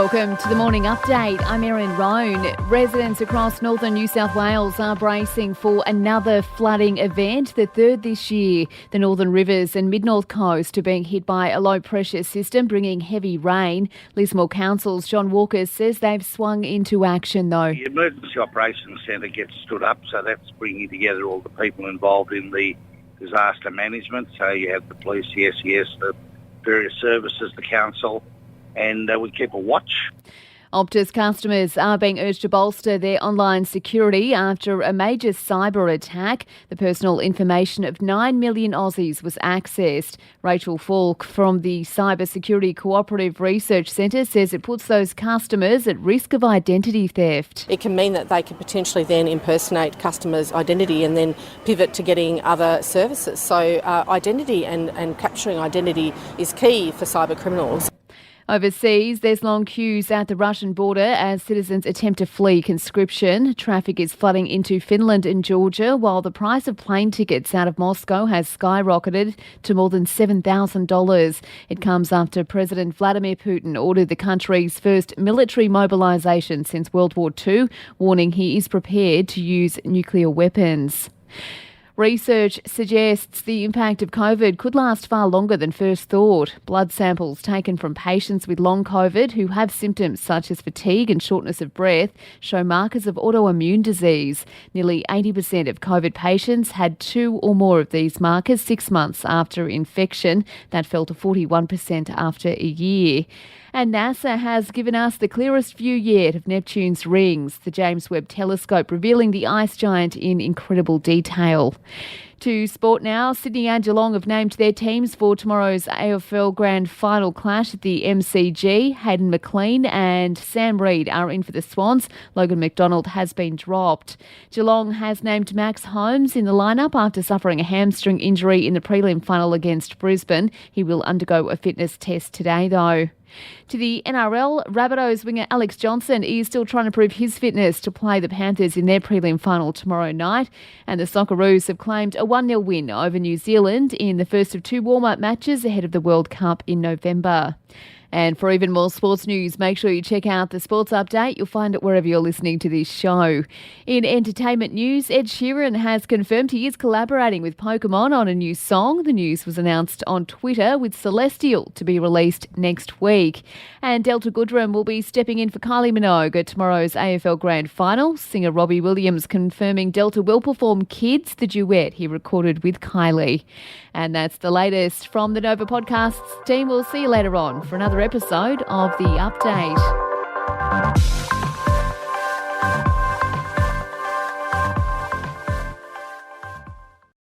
Welcome to the Morning Update. I'm Erin Roan. Residents across northern New South Wales are bracing for another flooding event, the third this year. The Northern Rivers and Mid-North Coast are being hit by a low-pressure system bringing heavy rain. Lismore Council's John Walker says they've swung into action though. The Emergency Operations Centre gets stood up, so that's bringing together all the people involved in the disaster management. So you have the police, the SES, the various services, the council, and we keep a watch. Optus customers are being urged to bolster their online security after a major cyber attack. The personal information of 9 million Aussies was accessed. Rachel Falk from the Cyber Security Cooperative Research Centre says it puts those customers at risk of identity theft. It can mean that they could potentially then impersonate customers' identity and then pivot to getting other services. So identity and capturing identity is key for cyber criminals. Overseas, there's long queues at the Russian border as citizens attempt to flee conscription. Traffic is flooding into Finland and Georgia, while the price of plane tickets out of Moscow has skyrocketed to more than $7,000. It comes after President Vladimir Putin ordered the country's first military mobilisation since World War II, warning he is prepared to use nuclear weapons. Research suggests the impact of COVID could last far longer than first thought. Blood samples taken from patients with long COVID who have symptoms such as fatigue and shortness of breath show markers of autoimmune disease. Nearly 80% of COVID patients had 2 or more of these markers 6 months after infection. That fell to 41% after a year. And NASA has given us the clearest view yet of Neptune's rings, the James Webb Telescope revealing the ice giant in incredible detail. To sport now, Sydney and Geelong have named their teams for tomorrow's AFL Grand Final clash at the MCG. Hayden McLean and Sam Reid are in for the Swans. Logan McDonald has been dropped. Geelong has named Max Holmes in the lineup after suffering a hamstring injury in the prelim final against Brisbane. He will undergo a fitness test today though. To the NRL, Rabbitohs winger Alex Johnson is still trying to prove his fitness to play the Panthers in their prelim final tomorrow night. And the Socceroos have claimed a 1-0 win over New Zealand in the first of 2 warm-up matches ahead of the World Cup in November. And for even more sports news, make sure you check out the Sports Update. You'll find it wherever you're listening to this show. In entertainment news, Ed Sheeran has confirmed he is collaborating with Pokémon on a new song. The news was announced on Twitter, with Celestial to be released next week. And Delta Goodrem will be stepping in for Kylie Minogue at tomorrow's AFL Grand Final. Singer Robbie Williams confirming Delta will perform Kids, the duet he recorded with Kylie. And that's the latest from the Nova Podcasts team. We'll see you later on for another episode of The Update.